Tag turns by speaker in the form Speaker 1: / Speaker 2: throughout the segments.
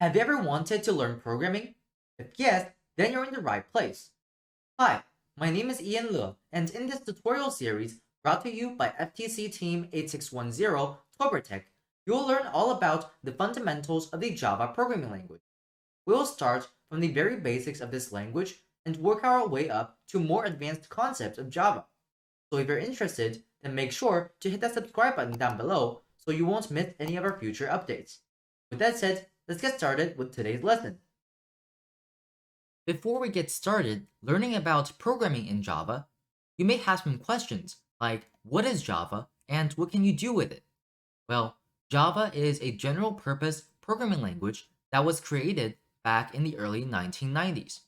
Speaker 1: Have you ever wanted to learn programming? If yes, then you're in the right place. Hi, my name is Ian Le, and in this tutorial series brought to you by FTC Team 8610 ToborTech, you will learn all about the fundamentals of the Java programming language. We will start from the very basics of this language and work our way up to more advanced concepts of Java. So if you're interested, then make sure to hit that subscribe button down below so you won't miss any of our future updates. With that said, let's get started with today's lesson. Before we get started learning about programming in Java, you may have some questions like what is Java and what can you do with it? Well, Java is a general purpose programming language that was created back in the early 1990s.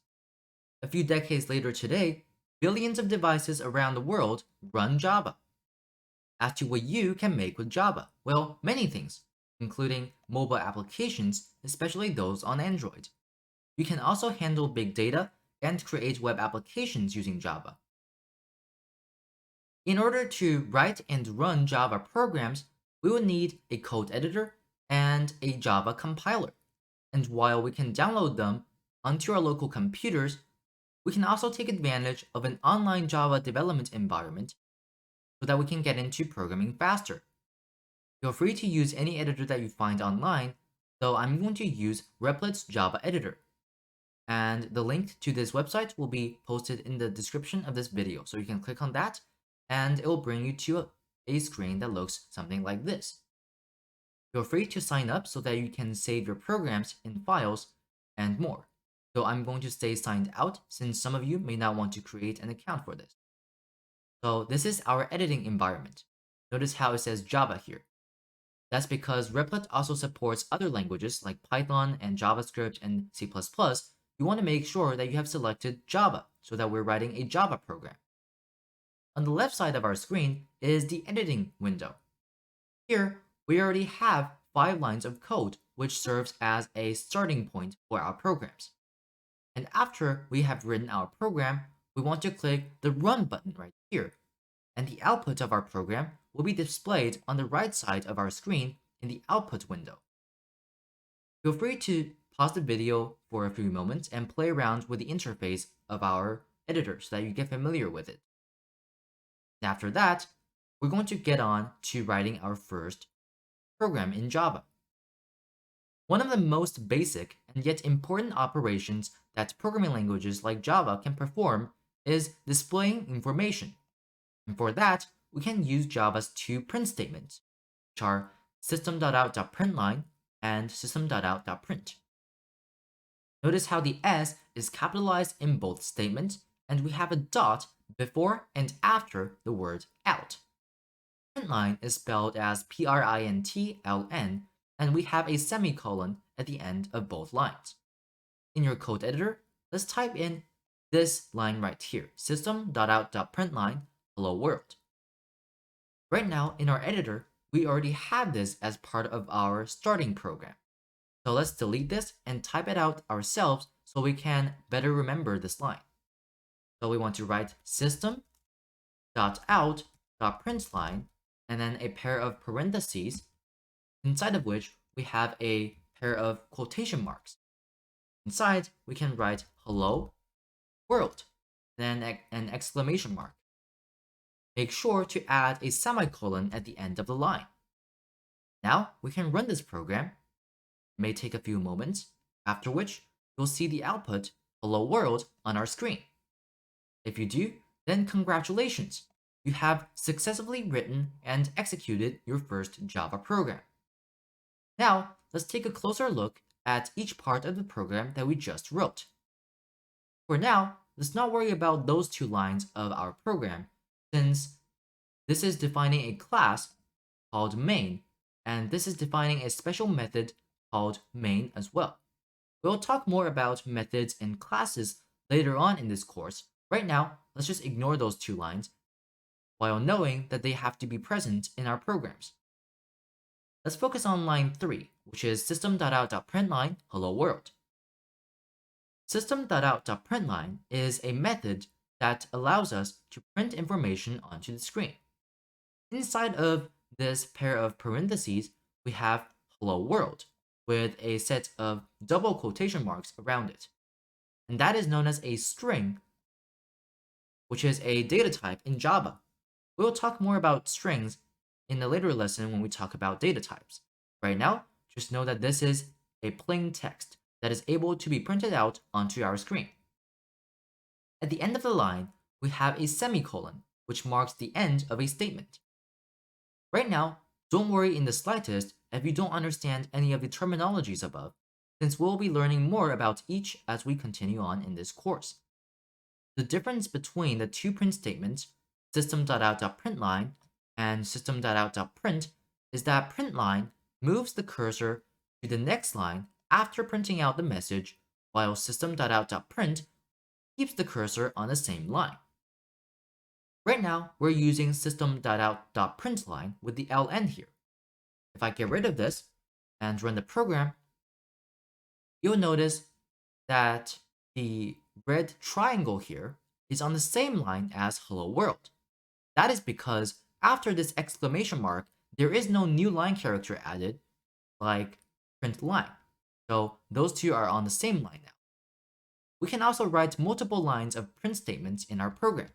Speaker 1: A few decades later today, billions of devices around the world run Java. As to what you can make with Java, well, many things, including mobile applications, especially those on Android. You can also handle big data and create web applications using Java. In order to write and run Java programs, we will need a code editor and a Java compiler. And while we can download them onto our local computers, we can also take advantage of an online Java development environment so that we can get into programming faster. Feel free to use any editor that you find online, though I'm going to use Replic's Java editor. And the link to this website will be posted in the description of this video, so you can click on that and it will bring you to a screen that looks something like this. Feel free to sign up so that you can save your programs in files and more, though I'm going to stay signed out since some of you may not want to create an account for this. So this is our editing environment. Notice how it says Java here. That's because Replit also supports other languages like Python and JavaScript and C++. You want to make sure that you have selected Java so that we're writing a Java program. On the left side of our screen is the editing window. Here, we already have 5 lines of code, which serves as a starting point for our programs. And after we have written our program, we want to click the Run button right here, and the output of our program will be displayed on the right side of our screen in the output window. Feel free to pause the video for a few moments and play around with the interface of our editor so that you get familiar with it. After that, we're going to get on to writing our first program in Java. One of the most basic and yet important operations that programming languages like Java can perform is displaying information. And for that, we can use Java's 2 print statements, which are system.out.println and system.out.print. Notice how the S is capitalized in both statements, and we have a dot before and after the word out. Println is spelled as PRINTLN, and we have a semicolon at the end of both lines. In your code editor, let's type in this line right here, system.out.println hello world. Right now, in our editor, we already have this as part of our starting program. So let's delete this and type it out ourselves so we can better remember this line. So we want to write system.out.println and then a pair of parentheses, inside of which we have a pair of quotation marks. Inside, we can write hello world, then an exclamation mark. Make sure to add a semicolon at the end of the line. Now we can run this program. It may take a few moments, after which you'll see the output hello world on our screen. If you do, then congratulations! You have successfully written and executed your first Java program. Now let's take a closer look at each part of the program that we just wrote. For now, let's not worry about those 2 lines of our program, since this is defining a class called main, and this is defining a special method called main as well. We'll talk more about methods and classes later on in this course. Right now, let's just ignore those 2 lines, while knowing that they have to be present in our programs. Let's focus on line 3, which is system.out.println hello world. System.out.println is a method that allows us to print information onto the screen. Inside of this pair of parentheses, we have hello world, with a set of double quotation marks around it. And that is known as a string, which is a data type in Java. We'll talk more about strings in a later lesson when we talk about data types. Right now, just know that this is a plain text that is able to be printed out onto our screen. At the end of the line, we have a semicolon, which marks the end of a statement. Right now, don't worry in the slightest if you don't understand any of the terminologies above, since we'll be learning more about each as we continue on in this course. The difference between the two print statements, system.out.println and system.out.print, is that println moves the cursor to the next line after printing out the message, while system.out.print keeps the cursor on the same line. Right now, we're using system.out.println with the ln here. If I get rid of this and run the program, you'll notice that the red triangle here is on the same line as hello world. That is because after this exclamation mark, there is no new line character added like print line. So those two are on the same line now. We can also write multiple lines of print statements in our program.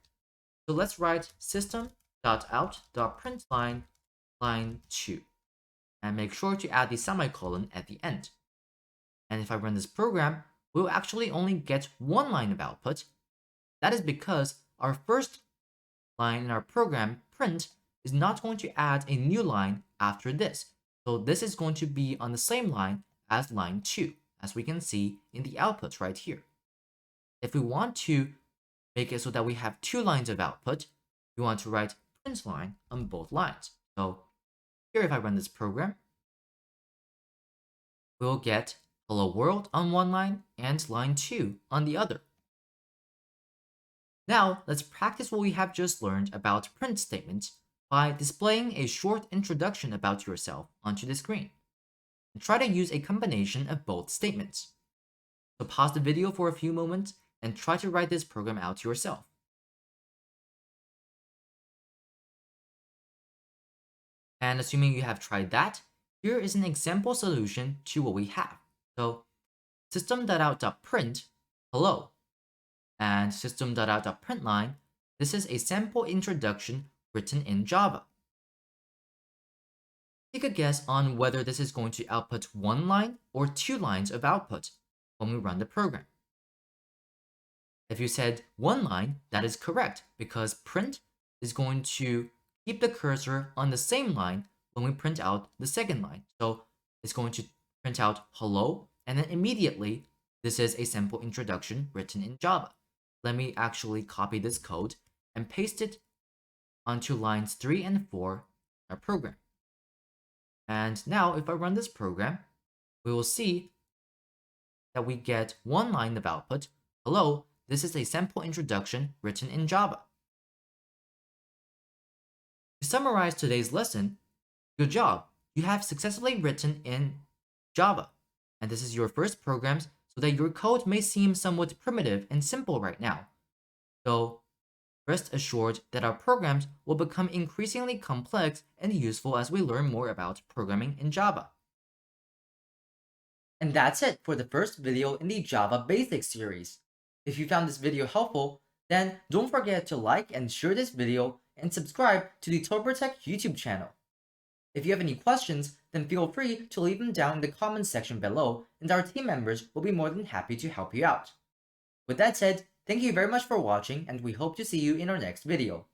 Speaker 1: So let's write system.out.println line 2 and make sure to add the semicolon at the end. And if I run this program, we'll actually only get one line of output. That is because our first line in our program, print, is not going to add a new line after this. So this is going to be on the same line as line 2, as we can see in the output right here. If we want to make it so that we have two lines of output, we want to write print line on both lines. So here, if I run this program, we'll get hello world on one line and line 2 on the other. Now, let's practice what we have just learned about print statements by displaying a short introduction about yourself onto the screen. And try to use a combination of both statements. So pause the video for a few moments and try to write this program out yourself. And assuming you have tried that, here is an example solution to what we have. So system.out.print, hello, and system.out.println, this is a sample introduction written in Java. Take a guess on whether this is going to output one line or two lines of output when we run the program. If you said one line, that is correct, because print is going to keep the cursor on the same line when we print out the second line. So it's going to print out hello, and then immediately, this is a sample introduction written in Java. Let me actually copy this code and paste it onto lines 3 and 4 in our program. And now, if I run this program, we will see that we get one line of output, hello, this is a sample introduction written in Java. To summarize today's lesson, good job, you have successfully written in Java. And this is your first programs, so that your code may seem somewhat primitive and simple right now. So rest assured that our programs will become increasingly complex and useful as we learn more about programming in Java. And that's it for the first video in the Java Basics series. If you found this video helpful, then don't forget to like and share this video and subscribe to the ToborTech YouTube channel. If you have any questions, then feel free to leave them down in the comments section below, and our team members will be more than happy to help you out. With that said, thank you very much for watching, and we hope to see you in our next video.